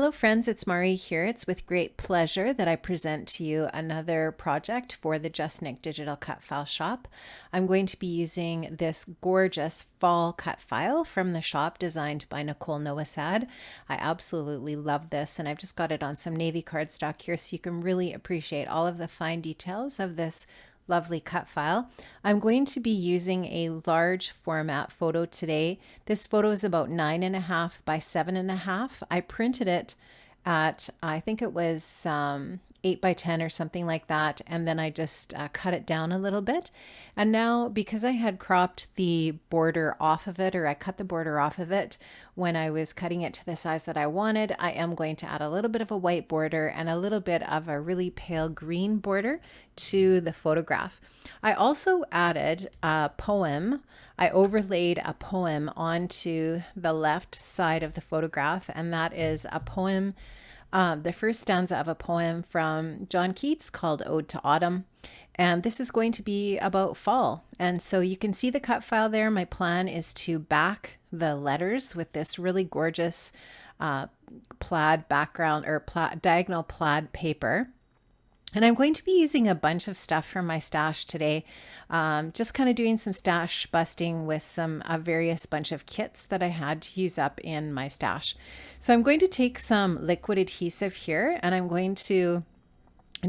Hello friends, it's Mari here. It's with great pleasure that I present to you another project for the Just Nick Digital Cut File Shop. I'm going to be using this gorgeous fall cut file from the shop designed by Nicole Noasad. I absolutely love this, and I've just got it on some navy cardstock here so you can really appreciate all of the fine details of this lovely cut file. I'm going to be using a large format photo today. This photo is about 9.5 by 7.5. I printed it at, I think it was 8 by 10 or something like that, and then I just cut it down a little bit. And now, because I had cropped the border off of it, or I cut the border off of it when I was cutting it to the size that I wanted, I am going to add a little bit of a white border and a little bit of a really pale green border to the photograph. I also added a poem. I overlaid a poem onto the left side of the photograph, and that is a poem, the first stanza of a poem from John Keats called Ode to Autumn. And this is going to be about fall. And so you can see the cut file there. My plan is to back the letters with this really gorgeous plaid background, or diagonal plaid paper. And I'm going to be using a bunch of stuff from my stash today, just kind of doing some stash busting with some various bunch of kits that I had to use up in my stash. So I'm going to take some liquid adhesive here, and I'm going to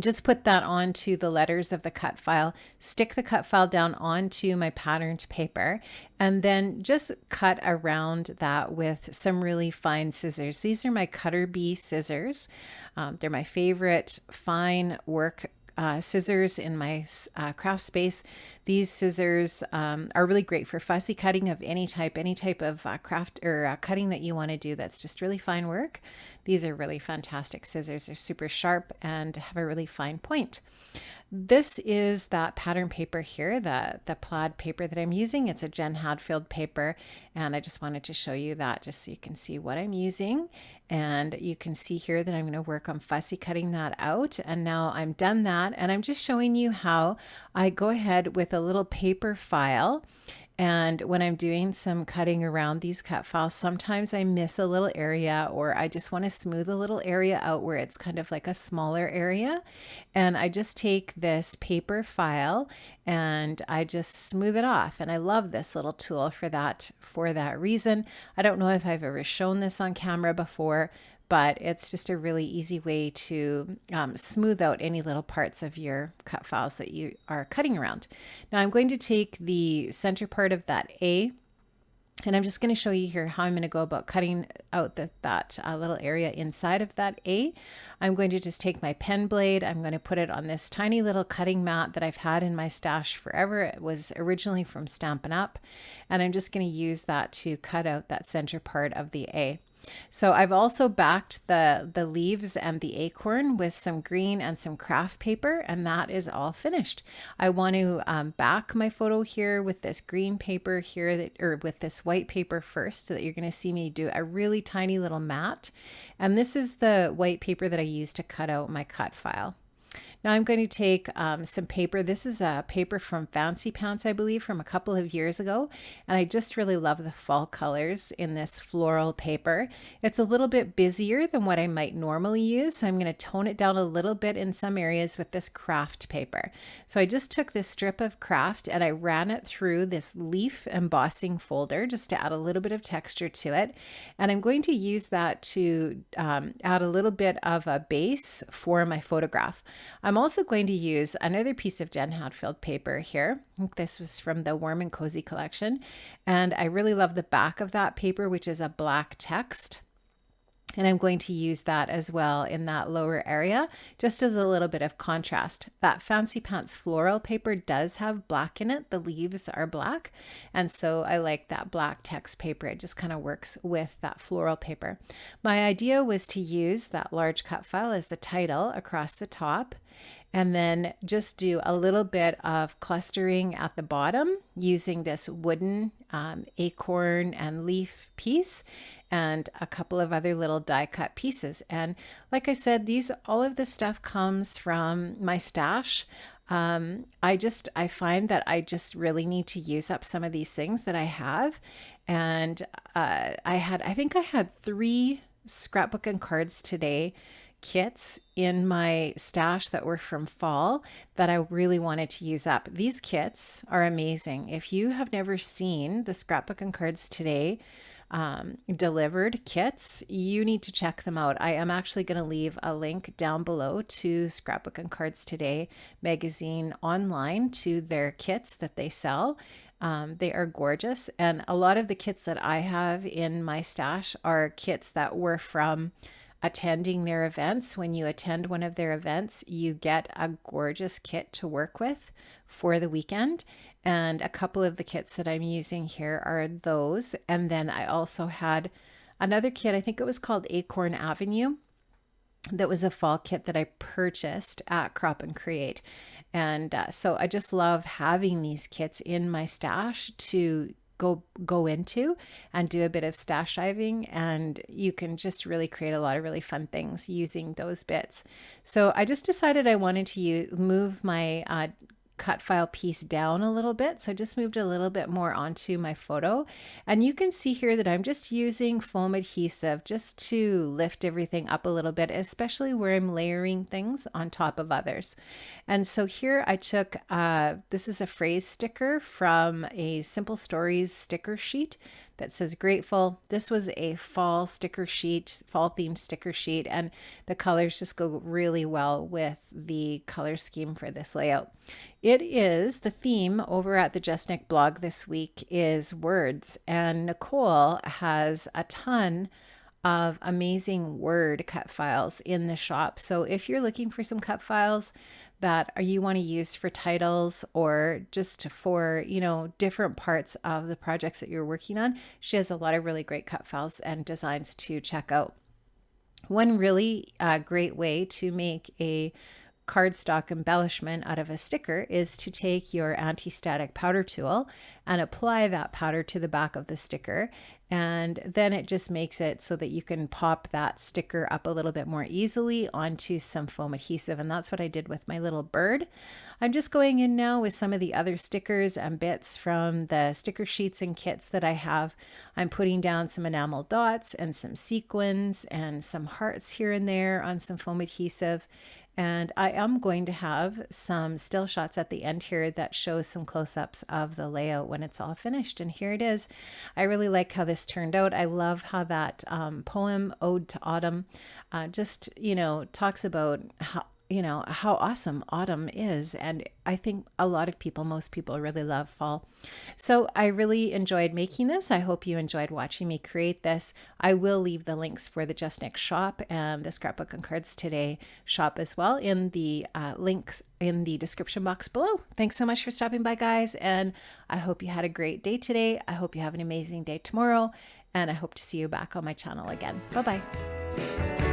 just put that onto the letters of the cut file, stick the cut file down onto my patterned paper, and then just cut around that with some really fine scissors. These are my Cutter Bee scissors. They're my favorite fine work scissors in my craft space. These scissors are really great for fussy cutting of any type of craft or cutting that you want to do that's just really fine work. These are really fantastic scissors. They're super sharp and have a really fine point. This is that pattern paper here, the plaid paper that I'm using. It's a Jen Hadfield paper, and I just wanted to show you that just so you can see what I'm using. And you can see here that I'm going to work on fussy cutting that out. And now I'm done that, and I'm just showing you how I go ahead with a little paper file. And when I'm doing some cutting around these cut files, sometimes I miss a little area, or I just want to smooth a little area out where it's kind of like a smaller area. And I just take this paper file and I just smooth it off. And I love this little tool for that reason. I don't know if I've ever shown this on camera before, but it's just a really easy way to smooth out any little parts of your cut files that you are cutting around. Now I'm going to take the center part of that A, and I'm just going to show you here how I'm going to go about cutting out that little area inside of that A. I'm going to just take my pen blade. I'm going to put it on this tiny little cutting mat that I've had in my stash forever. It was originally from Stampin' Up, and I'm just going to use that to cut out that center part of the A. So I've also backed the leaves and the acorn with some green and some craft paper, and that is all finished. I want to back my photo here with this green paper here, or with this white paper first, so that you're going to see me do a really tiny little mat. And this is the white paper that I use to cut out my cut file. Now I'm going to take some paper. This is a paper from Fancy Pants, I believe, from a couple of years ago. And I just really love the fall colors in this floral paper. It's a little bit busier than what I might normally use, so I'm going to tone it down a little bit in some areas with this craft paper. So I just took this strip of craft and I ran it through this leaf embossing folder just to add a little bit of texture to it. And I'm going to use that to add a little bit of a base for my photograph. I'm also going to use another piece of Jen Hadfield paper here. I think this was from the Warm and Cozy collection. And I really love the back of that paper, which is a black text. And I'm going to use that as well in that lower area, just as a little bit of contrast. That Fancy Pants floral paper does have black in it. The leaves are black. And so I like that black text paper. It just kind of works with that floral paper. My idea was to use that large cut file as the title across the top, and then just do a little bit of clustering at the bottom using this wooden acorn and leaf piece and a couple of other little die cut pieces. And like I said, all of this stuff comes from my stash. I find that I just really need to use up some of these things that I have. And I think I had 3 scrapbook and cards today kits in my stash that were from fall that I really wanted to use up. These kits are amazing. If you have never seen the scrapbook and cards today delivered kits, you need to check them out. I am actually going to leave a link down below to Scrapbook and Cards Today magazine online to their kits that they sell. They are gorgeous. And a lot of the kits that I have in my stash are kits that were from attending their events. When you attend one of their events, you get a gorgeous kit to work with for the weekend. And a couple of the kits that I'm using here are those. And then I also had another kit, I think it was called Acorn Avenue. That was a fall kit that I purchased at Crop and Create. And so I just love having these kits in my stash to go into and do a bit of stash diving, and you can just really create a lot of really fun things using those bits. So I just decided I wanted to move my cut file piece down a little bit. So I just moved a little bit more onto my photo. And you can see here that I'm just using foam adhesive just to lift everything up a little bit, especially where I'm layering things on top of others. And so here I took, this is a phrase sticker from a Simple Stories sticker sheet that says grateful. This was a fall sticker sheet, fall themed sticker sheet, and the colors just go really well with the color scheme for this layout. It is the theme over at the Just Nick blog this week is words, and Nicole has a ton of amazing word cut files in the shop. So if you're looking for some cut files that you want to use for titles or just for, different parts of the projects that you're working on, she has a lot of really great cut files and designs to check out. One really great way to make a cardstock embellishment out of a sticker is to take your anti-static powder tool and apply that powder to the back of the sticker, and then it just makes it so that you can pop that sticker up a little bit more easily onto some foam adhesive. And that's what I did with my little bird. I'm just going in now with some of the other stickers and bits from the sticker sheets and kits that I have. I'm putting down some enamel dots and some sequins and some hearts here and there on some foam adhesive. And I am going to have some still shots at the end here that show some close-ups of the layout when it's all finished. And here it is. I really like how this turned out. I love how that poem, Ode to Autumn, just, talks about how awesome autumn is. And I think most people really love fall. So I really enjoyed making this. I hope you enjoyed watching me create this. I will leave the links for the Just Nick shop and the Scrapbook and Cards Today shop as well in the links in the description box below. Thanks so much for stopping by, guys. And I hope you had a great day today. I hope you have an amazing day tomorrow. And I hope to see you back on my channel again. Bye-bye.